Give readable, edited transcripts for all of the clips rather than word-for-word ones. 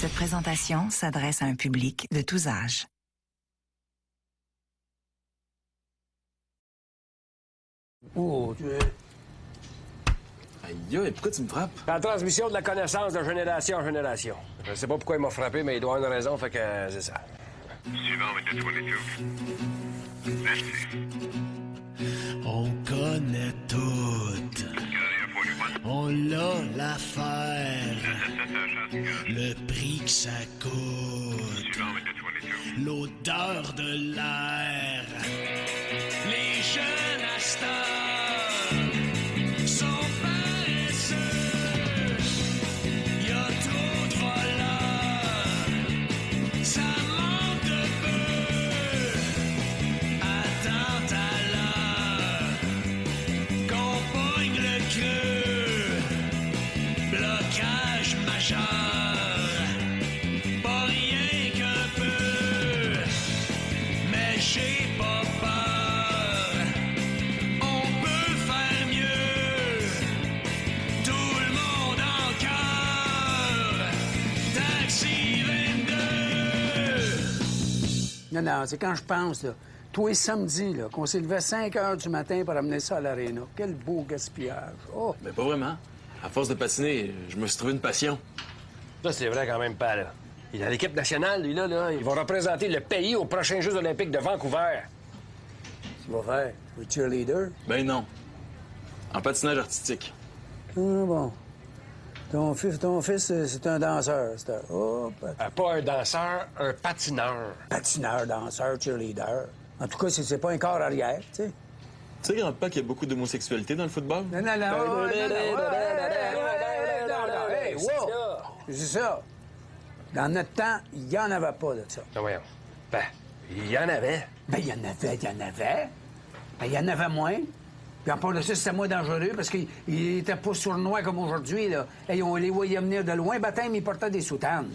Cette présentation s'adresse à un public de tous âges. Oh, tu es... Aïe, pourquoi tu me frappes? La transmission de la connaissance de génération en génération. Je sais pas pourquoi il m'a frappé, mais il doit avoir une raison, fait que c'est ça. Suivant avec le 22. Merci. On connaît tout. On l'a l'affaire. Le prix que ça coûte. Suivant avec le 22. L'odeur de l'air. Les jeunes à cette heure sont paresseux. Y a trop de voleurs. Ça manque de peu. Attends à l'heure qu'on pogne le creux. Blocage majeur. Pas rien qu'un peu. Mais j'ai pas peur. On peut faire mieux. Tout le monde en cœur. Taxi 22. Non, c'est quand je pense, là. Tous les samedis, là, qu'on s'est levé à 5 heures du matin pour amener ça à l'aréna. Quel beau gaspillage. Oh! Mais pas vraiment. À force de patiner, je me suis trouvé une passion. Ça, c'est vrai quand même pas, là. Il est à l'équipe nationale, lui, là. Il va représenter le pays aux prochains Jeux olympiques de Vancouver. Tu vas faire? Le cheerleader? Ben non. En patinage artistique. Ah, bon. Ton fils, c'est un danseur. Oh, Pas un danseur, un patineur. patineur, danseur, cheerleader. En tout cas, c'est pas un corps arrière, tu sais. Tu sais, grand-père, qu'il y a beaucoup d'homosexualité dans le football? Non. Hey, wow! C'est ça. Dans notre temps, il n'y en avait pas de ça. Ben voyons. Ben, il y en avait. Ben, il y en avait. Ben, il y en avait moins. Puis en part de ça, c'était moins dangereux parce qu'il était pas sournois comme aujourd'hui, là. Hey, on les voyait venir de loin. Baptême, il portait des soutanes.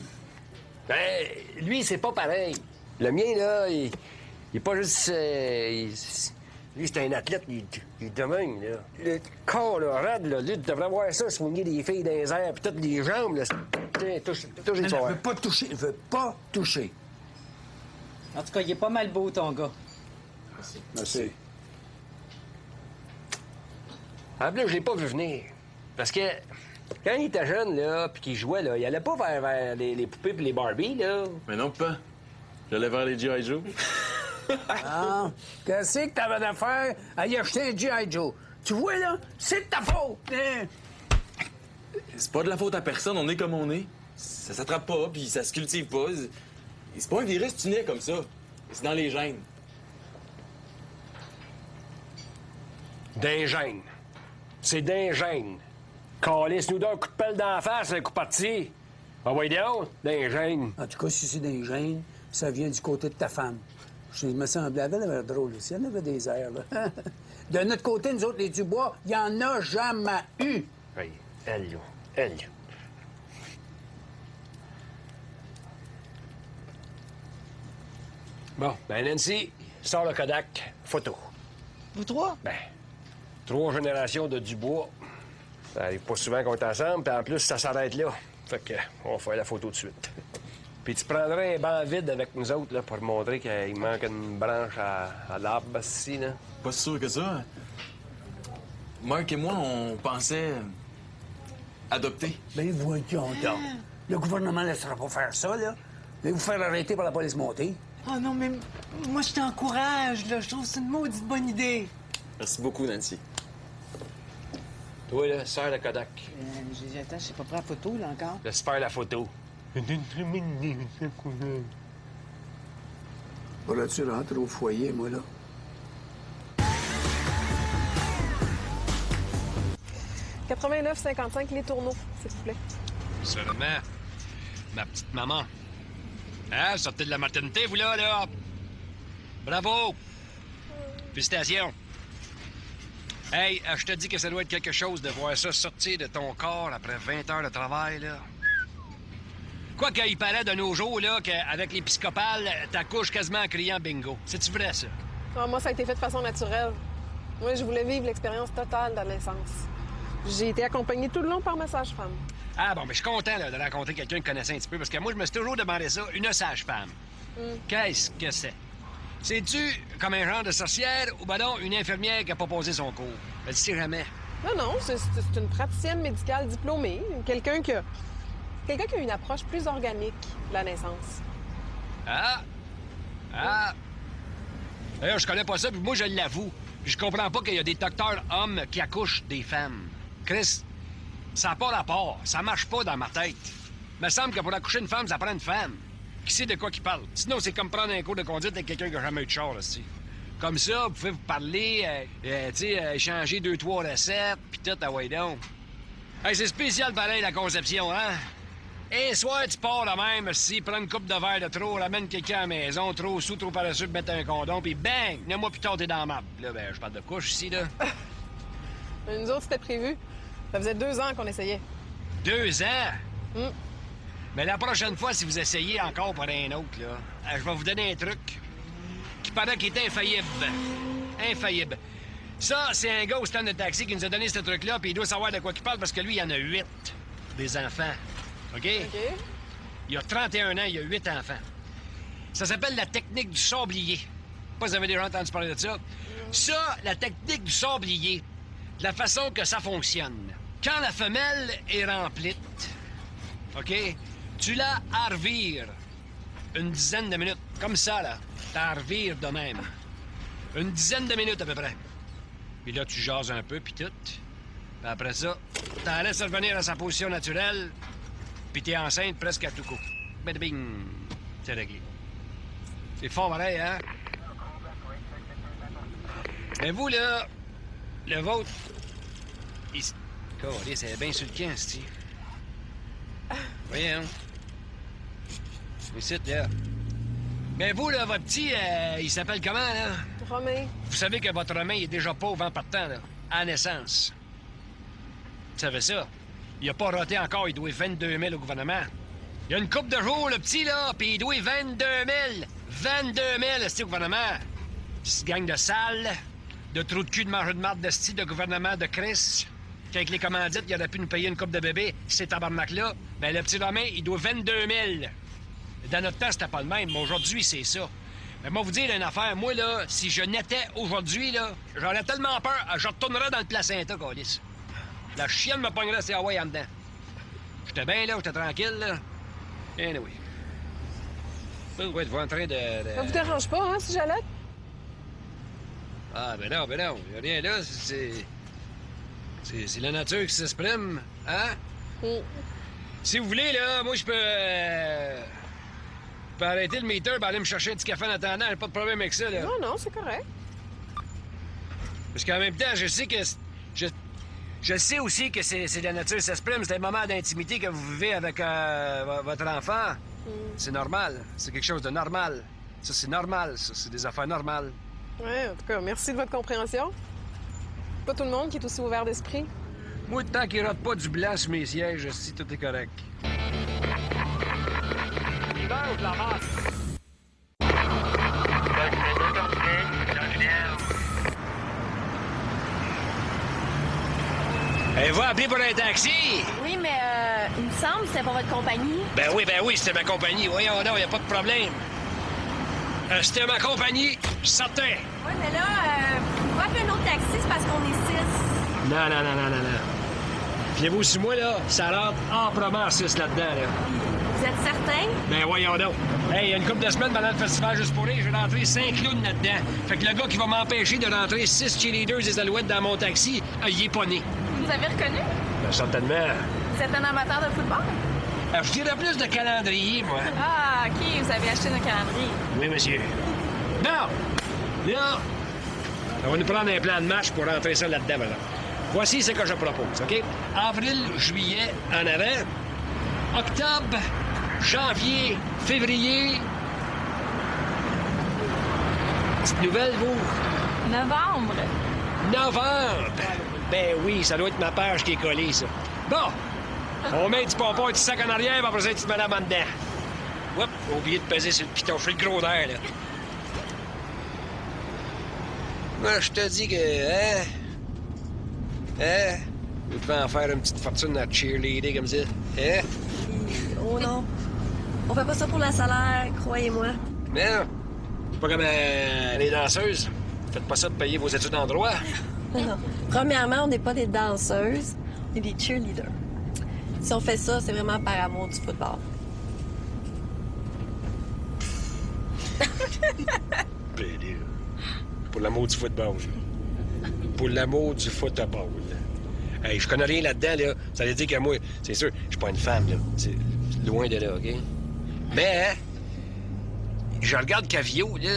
Ben, lui, c'est pas pareil. Le mien, là, il est pas juste... lui, c'est un athlète, il est de même, là. Le corps, là, raide, là, lui, tu devrais voir ça, soigner des filles dans les airs, puis toutes les jambes, là. Touche Il les soirs. veut pas toucher. Il veut pas toucher. En tout cas, il est pas mal beau, ton gars. Merci. En plus, je l'ai pas vu venir. Parce que quand il était jeune, là, puis qu'il jouait, là, il allait pas vers les poupées puis les Barbies, là. Mais non, pas. J'allais vers les G.I. Joe. Ah, qu'est-ce que t'avais d'affaire à y acheter un G.I. Joe? Tu vois, là, c'est de ta faute. Hein? C'est pas de la faute à personne, on est comme on est. Ça s'attrape pas, puis ça se cultive pas. C'est pas un virus, tu nais comme ça. C'est dans les gènes. D'un gène. C'est d'un gène. Calisse-nous d'un coup de pelle dans la face, un coup parti. Ah, ouais, donc, d'un gène. En tout cas, si c'est des gènes, ça vient du côté de ta femme. Je me semblait, elle avait l'air drôle aussi. Elle avait des airs, là. De notre côté, nous autres, les Dubois, il y en a jamais eu. Oui, elle, là. Elle. Bon, ben Nancy, sors le Kodak, photo. Vous trois? Ben, 3 générations de Dubois. Ça arrive pas souvent qu'on est ensemble, puis en plus, ça s'arrête là. Fait que, on va faire la photo de suite. Puis tu prendrais un banc vide avec nous autres, là, pour montrer qu'il manque une branche à l'arbre, ici, là. Pas si sûr que ça. Marc et moi, on pensait adopter. Ben voyons donc. Le gouvernement ne laissera pas faire ça, là. Il va vous faire arrêter par la police montée. Oh non, mais moi, je t'encourage, là. Je trouve que c'est une maudite bonne idée. Merci beaucoup, Nancy. Toi, là, sers le Kodak. Attends, je sais pas pris la photo, là, encore. Laisse faire la photo. Bon, là, tu rentres au foyer, moi, là. « 89,55 les tourneaux, s'il vous plaît. » Seulement, ma petite maman. Hein, sortez de la maternité, vous là? Bravo! Félicitations! Hey, je te dis que ça doit être quelque chose de voir ça sortir de ton corps après 20 heures de travail, là. Quoi qu'il paraît de nos jours, là, qu'avec l'épiscopal, t'accouches quasiment en criant bingo. C'est-tu vrai, ça? Ah, moi, ça a été fait de façon naturelle. Moi, je voulais vivre l'expérience totale de la naissance. J'ai été accompagnée tout le long par ma sage-femme. Ah bon, mais je suis content là, de rencontrer quelqu'un qui connaissait un petit peu, parce que moi, je me suis toujours demandé ça, une sage-femme. Qu'est-ce que c'est? C'est-tu comme un genre de sorcière ou ben non, une infirmière qui a pas posé son cours? Ben, tu sais jamais. Non, c'est une praticienne médicale diplômée. Quelqu'un qui a une approche plus organique de la naissance. Ah! D'ailleurs, je connais pas ça, puis moi, je l'avoue. Puis je comprends pas qu'il y a des docteurs hommes qui accouchent des femmes. Chris, ça n'a pas rapport. Ça marche pas dans ma tête. Il me semble que pour accoucher une femme, ça prend une femme. Qui sait de quoi qu'il parle? Sinon, c'est comme prendre un cours de conduite avec quelqu'un qui n'a jamais eu de char, là, tu sais. Comme ça, vous pouvez vous parler, tu sais, échanger 2-3 recettes, puis tout, ah ouais donc. Hey, c'est spécial pareil, la conception, hein? Un soir, tu pars la même, si prends une coupe de verre de trop, ramène quelqu'un à la maison, trop sous, trop paresseux, mettre un condom, puis bang! 9 mois plus tard, t'es dans la map. Là, ben, je parle de couche ici, là. Nous autres, c'était prévu. Ça faisait 2 ans qu'on essayait. 2 ans? Mais la prochaine fois, si vous essayez encore pour un autre, là, je vais vous donner un truc qui paraît qu'il est infaillible. Infaillible. Ça, c'est un gars au stand de taxi qui nous a donné ce truc-là, puis il doit savoir de quoi il parle parce que lui, il en a 8 des enfants. OK? Il a 31 ans, il a 8 enfants. Ça s'appelle la technique du sablier. Pas si vous avez déjà entendu parler de ça. Ça, la technique du sablier, de la façon que ça fonctionne. Quand la femelle est remplie, OK? Tu la revires une dizaine de minutes. Comme ça, là. T'as revires de même. Une dizaine de minutes, à peu près. Puis là, tu jases un peu, puis tout. Puis après ça, t'en laisses revenir à sa position naturelle, puis t'es enceinte presque à tout coup. Bing, bing. C'est réglé. C'est fort pareil, hein? Mais vous, là, le vôtre, il... Calais, c'est bien sur le camp, c'ti. Voyons. Ici, là. Mais vous, là, votre petit, il s'appelle comment, là? Romain. Vous savez que votre Romain, il est déjà pauvre en partant, là, à la naissance. Vous savez ça? Il a pas roté encore, il doit 22 000 au gouvernement. Il y a une couple de jours, le petit, là, puis il doit 22 000. 22 000, c'est au gouvernement. Petite gang de salles, de trous de cul de manger de marde de style de gouvernement de Chris. Qu'avec les commandites, il aurait pu nous payer une coupe de bébé, ces tabarnak-là. Ben, le petit Romain, il doit 22 000. Dans notre temps, c'était pas le même, mais aujourd'hui, c'est ça. Mais moi, vous dire une affaire, moi, là, si je n'étais aujourd'hui, là, j'aurais tellement peur, je retournerais dans le placenta, câlisse. La chienne me pognerait ses Hawaii en dedans. J'étais bien là, j'étais tranquille, là. Anyway. Ouais, vous en train de... Ça vous dérange pas, hein, si j'allais? Ah, ben non, il y a rien là, c'est la nature qui s'exprime, hein? Si vous voulez, là, moi, je peux arrêter le meter et aller me chercher un petit café en attendant. J'ai pas de problème avec ça, là. Non, c'est correct. Parce qu'en même temps, je sais que... Je sais aussi que c'est la nature qui s'exprime. C'est un moment d'intimité que vous vivez avec votre enfant. C'est normal. C'est quelque chose de normal. Ça, c'est normal, ça. C'est des affaires normales. Ouais, en tout cas, merci de votre compréhension. Pas tout le monde qui est aussi ouvert d'esprit. Moi, tant qu'il rate pas du blanc sur mes sièges, si tout est correct. L'hiver ou de la masse? Elle va appeler pour un taxi? Oui, mais il me semble que c'était pour votre compagnie. Ben oui, c'était ma compagnie. Voyons donc, y a pas de problème. C'était ma compagnie, certain. Oui, mais là, on va appeler un autre taxi, c'est parce qu'on est 6. Non. Fiez-vous sur moi, là, ça rentre amplement 6 là-dedans, là. Vous êtes certain? Ben voyons donc. Hey, il y a une couple de semaines pendant le festival Juste pour rire, j'ai rentré 5 clowns là-dedans. Fait que le gars qui va m'empêcher de rentrer 6 cheerleaders des Alouettes dans mon taxi, il est pas né. Vous avez reconnu? Ben, certainement. Vous êtes un amateur de football? Je dirais plus de calendrier, moi. Ah, OK, vous avez acheté un calendrier. Oui, monsieur. Non! Là, on va nous prendre un plan de match pour rentrer ça là-dedans, maintenant. Voici ce que je propose, OK? Avril, juillet, en avant. Octobre, janvier, février. Petite nouvelle, vous? Novembre. Novembre! Ben oui, ça doit être ma page qui est collée, ça. Bon! On met du pompon et du sac en arrière, puis après ça, une petite madame en dedans. Oups, j'ai oublié de peser sur le piton. Je fais le gros d'air, là. Moi, je te dis que... Hein? Vous devez en faire une petite fortune à cheerleader comme ça. Hein? Oh non. On fait pas ça pour la salaire, croyez-moi. Non. C'est pas comme les danseuses. Faites pas ça de payer vos études en droit. Non. Premièrement, on n'est pas des danseuses, on est des cheerleaders. Si on fait ça, c'est vraiment par amour du football. Pour l'amour du football. Pour l'amour du football. Hey, je connais rien là-dedans, là. Ça veut dire que moi, c'est sûr, je suis pas une femme, là. C'est loin de là, OK? Mais, je regarde Cavio, là,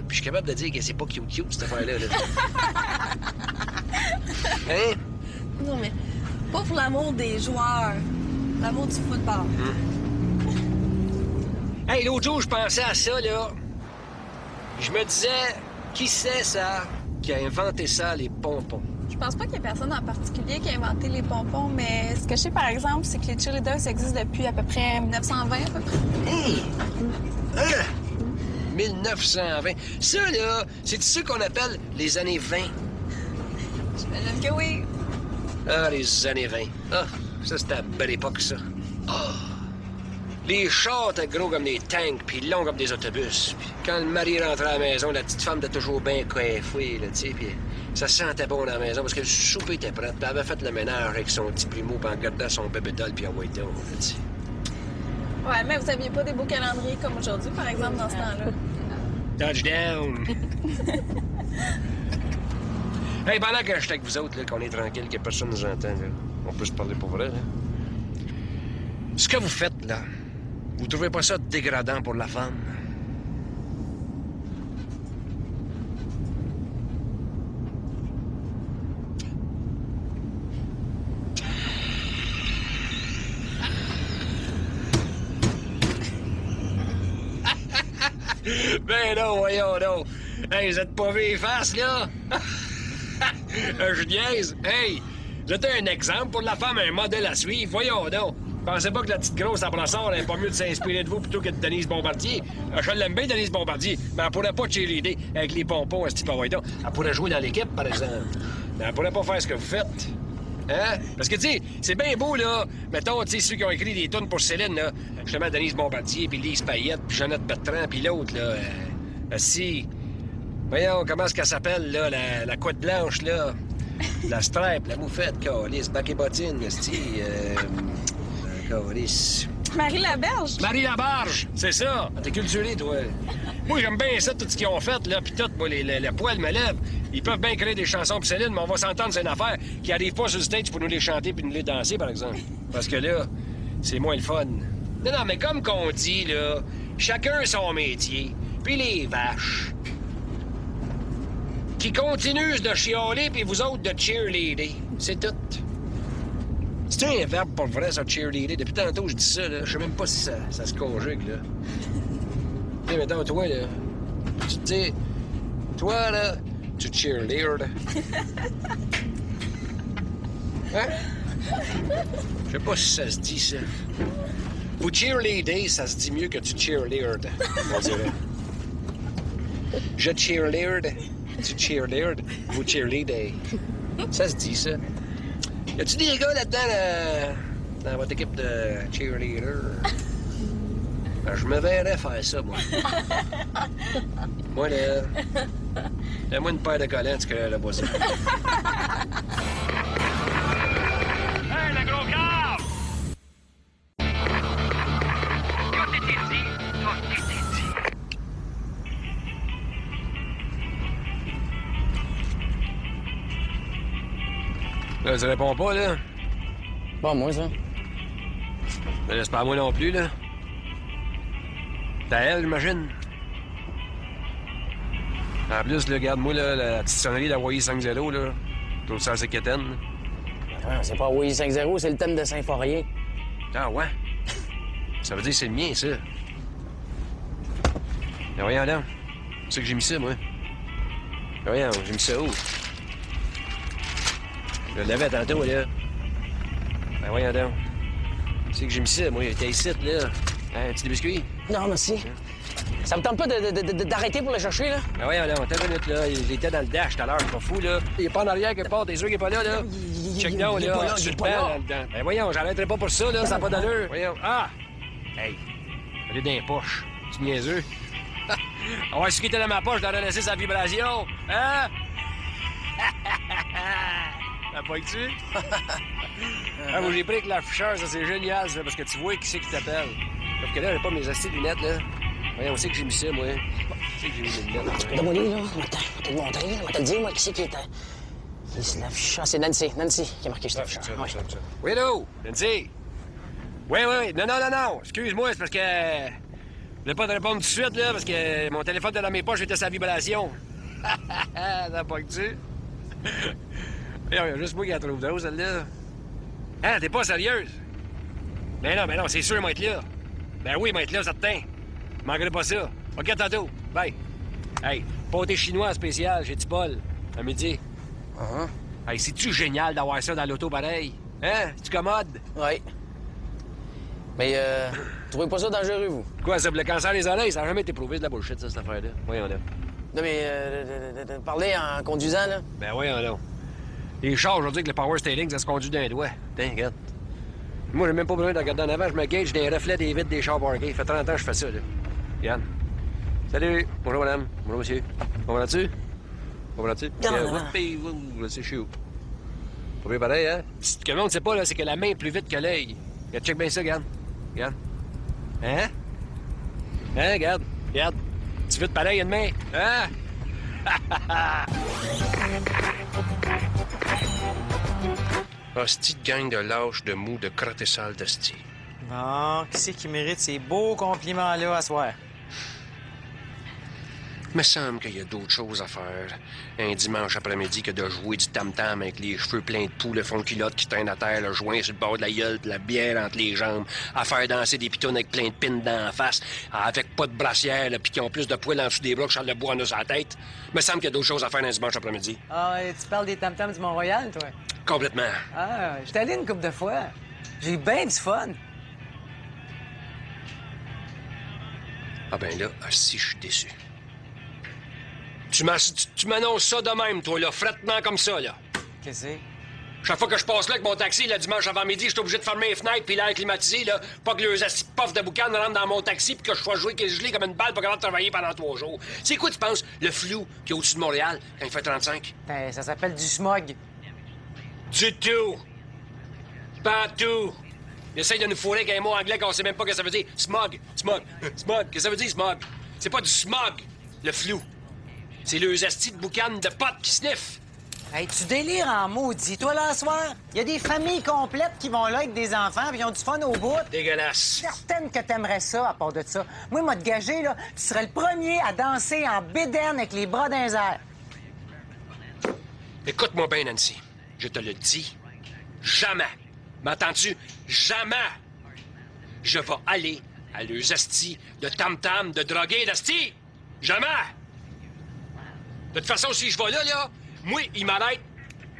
puis je suis capable de dire que c'est pas cute, cette affaire-là, là. Hein? Non, mais pas pour l'amour des joueurs. L'amour du football. Hey, l'autre jour, je pensais à ça, là. Je me disais, qui c'est ça qui a inventé ça, les pompons? Je pense pas qu'il y ait personne en particulier qui a inventé les pompons, mais ce que je sais, par exemple, c'est que les cheerleaders existent depuis à peu près 1920, à peu près. Hey! 1920. Ça, là, c'est ça qu'on appelle les années 20. J'imagine que oui. Ah, les années 20. Ah, ça, c'était la belle époque, ça. Ah! Les chars étaient gros comme des tanks, puis longs comme des autobus. Puis quand le mari rentrait à la maison, la petite femme était toujours bien coiffée, là, tu sais, puis ça sentait bon dans la maison parce que le souper était prêt. Puis elle avait fait le ménage avec son petit primo, puis en gardant son bébé doll, puis en waiting, là, tu sais. Ouais, mais vous aviez pas des beaux calendriers comme aujourd'hui, par exemple, dans ce temps-là. Touchdown! Hey, pendant que je suis avec vous autres, là, qu'on est tranquille, que personne nous entend, là, on peut se parler pour vrai, là. Ce que vous faites, là, vous trouvez pas ça dégradant pour la femme? Ben non, voyons donc. Hey, vous êtes pas vu les faces, là? Je niaise. Hey, vous êtes un exemple pour la femme, un modèle à suivre. Voyons donc. Pensez pas que la petite grosse à brassard, elle est pas mieux de s'inspirer de vous plutôt que de Denise Bombardier. Je l'aime bien, Denise Bombardier, mais elle pourrait pas cheerleader avec les pompons à ce type. Elle pourrait jouer dans l'équipe, par exemple. Mais elle pourrait pas faire ce que vous faites. Hein? Parce que, tu sais, c'est bien beau, là. Mettons, tu sais, ceux qui ont écrit des tunes pour Céline, là. Justement, Denise Bombardier, puis Lise Payette, puis Jeannette Bertrand, puis l'autre, là. Si. Voyons, comment est-ce qu'elle s'appelle, là, la couette blanche, là? La stripe, la moufette, calice, bac et bottine, calice. Marie Laberge. Marie Laberge, c'est ça. T'es culturé, toi. Moi, j'aime bien ça, tout ce qu'ils ont fait, là, pis tout, moi, les poils me lèvent. Ils peuvent bien créer des chansons pour Céline, mais on va s'entendre, c'est une affaire qui arrive pas sur le stage pour nous les chanter puis nous les danser, par exemple. Parce que là, c'est moins le fun. Non, mais comme qu'on dit, là, chacun son métier, puis les vaches qui continuent de chialer, puis vous autres de cheerleader. C'est tout. C'est un verbe pour vrai, ça, cheerleader. Depuis tantôt, je dis ça, là. Je sais même pas si ça se conjugue, là. Tu sais, mettons, toi, là, tu te dis, toi, là, tu cheerlead. Hein? Je sais pas si ça se dit, ça. Vous cheerleader, ça se dit mieux que tu cheerlead, on dirait. Je cheerlead, tu cheerlead, vous cheerleader. Ça se dit, ça. Y a-tu des gars là-dedans, dans votre équipe de cheerleader? Ben, je me verrais faire ça, moi. Moi, là... Donne-moi une paire de collants, tu crées le voisin. Hey, le gros gars! Tout était dit, tout était dit. Là, ça répond pas, là. Pas moi, ça. Mais là, c'est pas à moi non plus, là. C'est à elle, j'imagine. En plus, là, regarde-moi, là, la petite sonnerie d'Hawaii 5-0, là. Je trouve ça assez quétaine. Ah, c'est pas Hawaii 5-0, c'est le thème de Saint-Forien. Ah, ouais? Ça veut dire que c'est le mien, ça. Ben voyons donc. Où c'est que j'ai mis ça, moi? Ben voyons, j'ai mis ça où? Je l'avais tantôt, là. Ben voyons donc. Où c'est que j'ai mis ça, moi? Il était ici, là. Un petit biscuit? Non, merci. Ça me tente pas d'arrêter pour le chercher, là? Ben voyons donc, t'as une minute, là. Il était dans le dash tout à l'heure, c'est pas fou, là. Il est pas en arrière quelque part, t'es sûr qu'il est pas là, là? Il Check down, il est là. pas là, il Sur est le pas banc, là. là-dedans. Ben voyons, j'arrêterai pas pour ça, là. Ça n'a pas d'allure. Voyons. Ah! Hey, elle est dans les poches. Tu niaiseux. On va ce qui était dans ma poche, j'aurais laissé sa vibration. Hein? T'as pas tu? Ah, moi, j'ai pris avec l'afficheur, ça, c'est génial, ça, parce que tu vois qui c'est qui t'appelle. Sauf que là, j'ai pas mes astuces de lunettes, là. Voyons, on sait que j'ai mis ça, moi. On sait que j'ai mis mes lunettes. Donne-moi les, là. On va te le montrer, là. On va te le dire, moi, qui c'est qui est... C'est l'afficheur. C'est Nancy. Nancy qui a marqué cet afficheur. Ouais. Oui, allô? Nancy? Oui. Non. Excuse-moi, c'est parce que... Je voulais pas te répondre tout de suite, là, parce que mon téléphone était dans mes poches, j'étais sa vibration. T'as pas que tu? Il y a juste moi qui la trouve drôle, celle-là. Hein, t'es pas sérieuse? Mais non, c'est sûr, moi être là. Ben oui, moi être là, certain. Je manquerai pas ça. OK, tantôt. Bye. Hey, pâté chinois spécial chez Tipol, à midi. Hey, c'est-tu génial d'avoir ça dans l'auto pareil? Hein? Tu commode? Oui. Mais, trouvez pas ça dangereux, vous? Quoi, ça, pour le cancer des oreilles? Ça a jamais été prouvé de la bullshit, ça, cette affaire-là. Voyons là. Non, mais, de parler en conduisant, là? Ben voyons là. Les chars, aujourd'hui, avec le power steering, ça se conduit d'un doigt. Tiens, regarde. Moi, j'ai même pas besoin de regarder en avant. Je me gage des reflets des vitres des chars parkés. Ça fait 30 ans que je fais ça, là. Regarde. Salut. Bonjour, madame. Bonjour, monsieur. Comprends-tu? Comprends-tu? C'est chaud. Pas bien pareil, hein? Ce que le monde sait pas, là, c'est que la main est plus vite que l'œil. Regarde, check bien ça, regarde. Regarde. Hein? Hein, regarde. Regarde. Tu vite pareil, une main. Hein? Hostie de gang de lâches, de mous, de crottes et sales d'hostie. Bon, qui c'est qui mérite ces beaux compliments-là à soir? Me semble qu'il y a d'autres choses à faire un dimanche après-midi que de jouer du tam-tam avec les cheveux pleins de poux, le fond de culotte qui traîne à terre, le joint sur le bord de la gueule, pis la bière entre les jambes, à faire danser des pitounes avec plein de pins dans la face, avec pas de brassière, là, pis qui ont plus de poils en dessous des bras que Charles Lebois en a sur la tête. Me semble qu'il y a d'autres choses à faire un dimanche après-midi. Ah, tu parles des tam-tams du Mont-Royal, toi? Complètement. Ah, je suis allé une couple de fois. J'ai eu bien du fun. Ah ben là, si je suis déçu. Tu m'annonces ça de même, toi, là, frettement comme ça, là. Qu'est-ce que c'est? Chaque fois que je passe là avec mon taxi, le dimanche avant-midi, je suis obligé de fermer les fenêtres puis l'air climatisé, là, pas que les assis puffs de boucan rentrent dans mon taxi puis que je sois gelé comme une balle pas capable de travailler pendant 3 jours. C'est quoi, tu penses, le flou qui est au-dessus de Montréal quand il fait 35? Ben, ça s'appelle du smog. Du tout! Pas tout! Il essaye de nous fourrer avec un mot anglais qu'on sait même pas ce que ça veut dire. Smog. Qu'est-ce que ça veut dire, smog? C'est pas du smog, le flou. C'est le asti de boucan de potes qui sniffent. Hey, tu délires en maudit. Toi, là, ce soir, il y a des familles complètes qui vont là avec des enfants puis ils ont du fun au bout. Dégueulasse. Certaine que t'aimerais ça, à part de ça. Moi, m'a te gagé, là, tu serais le premier à danser en bédaine avec les bras dans les airs. Écoute-moi bien, Nancy. Je te le dis. Jamais. M'entends-tu? Jamais. Je vais aller à leurs astis de tam-tam, de drogués d'astis. Jamais. De toute façon, si je vais là, moi, il m'arrête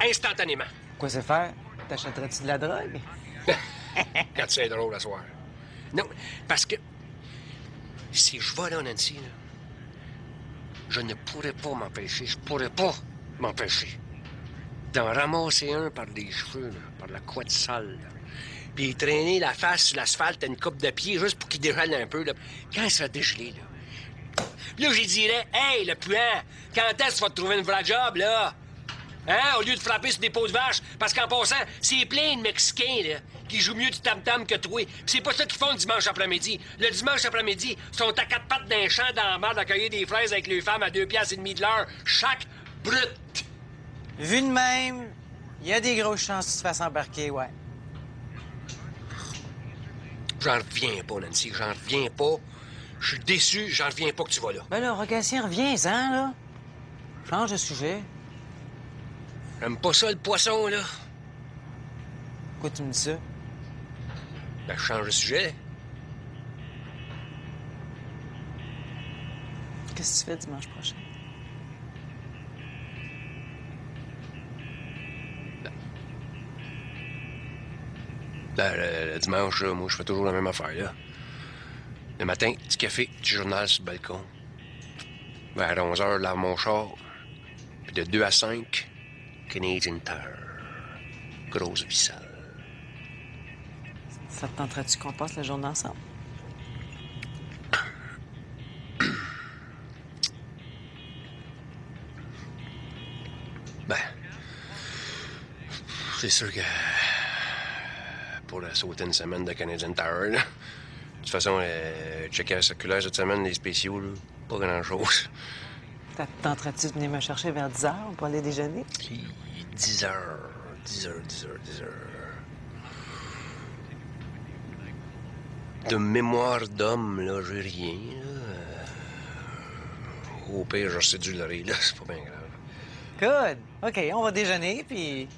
instantanément. Quoi c'est faire? T'achèterais-tu de la drogue? Quand c'est drôle à soir. Non, parce que si je vais là, Nancy, là, je ne pourrais pas m'empêcher. Je pourrais pas m'empêcher d'en ramasser un par les cheveux, là, par la couette sale, là, puis traîner la face sur l'asphalte à une coupe de pied juste pour qu'il dégèle un peu. Là. Quand il sera dégelé, là. Puis là, j'y dirais, hey, le puant, quand est-ce que tu vas te trouver une vraie job, là? Hein? Au lieu de frapper sur des pots de vache. Parce qu'en passant, c'est plein de Mexicains, là, qui jouent mieux du tam-tam que toi. Puis c'est pas ça qu'ils font le dimanche après-midi. Le dimanche après-midi, ils sont à 4 pattes d'un champ dans la merde à cueillir des fraises avec les femmes à 2,5 piastres de l'heure, chaque brut. Vu de même, il y a des grosses chances que tu te fasses embarquer, ouais. J'en reviens pas, Nancy, j'en reviens pas. Je suis déçu, j'en reviens pas que tu vas là. Ben là, Rogatien, reviens-en, là. Change de sujet. J'aime pas ça, le poisson, là. Pourquoi tu me dis ça? Ben, je change de sujet. Qu'est-ce que tu fais dimanche prochain? Ben, le dimanche, là, moi, je fais toujours la même affaire, là. Le matin, petit café, petit journal sur le balcon. Vers 11h, lave mon char. Puis de 2 à 5, Canadian Tire. grosse vie sale. Ça te tenterait-tu qu'on passe la journée ensemble? Ben, c'est sûr que pour sauter une semaine de Canadian Tower, là, de toute façon, checker la circulaire cette semaine, les spéciaux, là, pas grand-chose. Ça te tenterait-tu de venir me chercher vers 10 heures pour aller déjeuner? 10 heures. De mémoire d'homme, là, j'ai rien, là. Au pire, je séduis l'oreille, là, c'est pas bien grave. Good. OK, on va déjeuner, puis...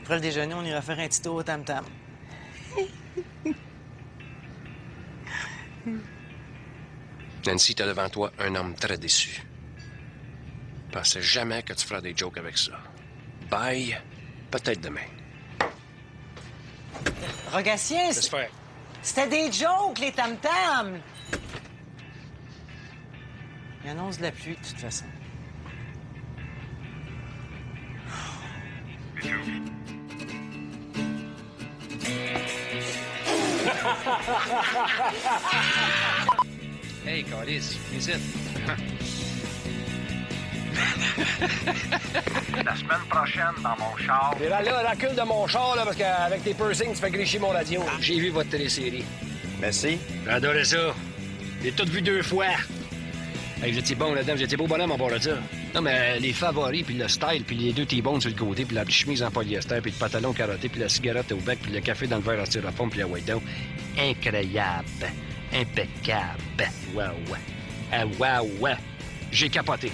Après le déjeuner, on ira faire un petit tour au tam-tam. Nancy, t'as devant toi un homme très déçu. Pensais jamais que tu feras des jokes avec ça. Bye, peut-être demain. Rogatien, Laisse faire. c'était des jokes, les tam-tams! Il annonce de la pluie, de toute façon. Hey, Calis, visite. La semaine prochaine, dans mon char. Et là, recule de mon char, là, parce qu'avec tes piercings, tu fais gricher mon radio. J'ai vu votre télésérie. Merci. J'ai adoré ça. J'ai tout vu 2 fois. Hey, vous étiez bon là-dedans, vous étiez beau bonhomme en bord de ça. Non, mais les favoris, puis le style, puis les 2 T-bones sur le côté, puis la chemise en polyester, puis le pantalon carotté, puis la cigarette au bec, puis le café dans le verre en styrofoam, puis la white down. Incroyable. Impeccable. Ouais. Ah, ouais. J'ai capoté.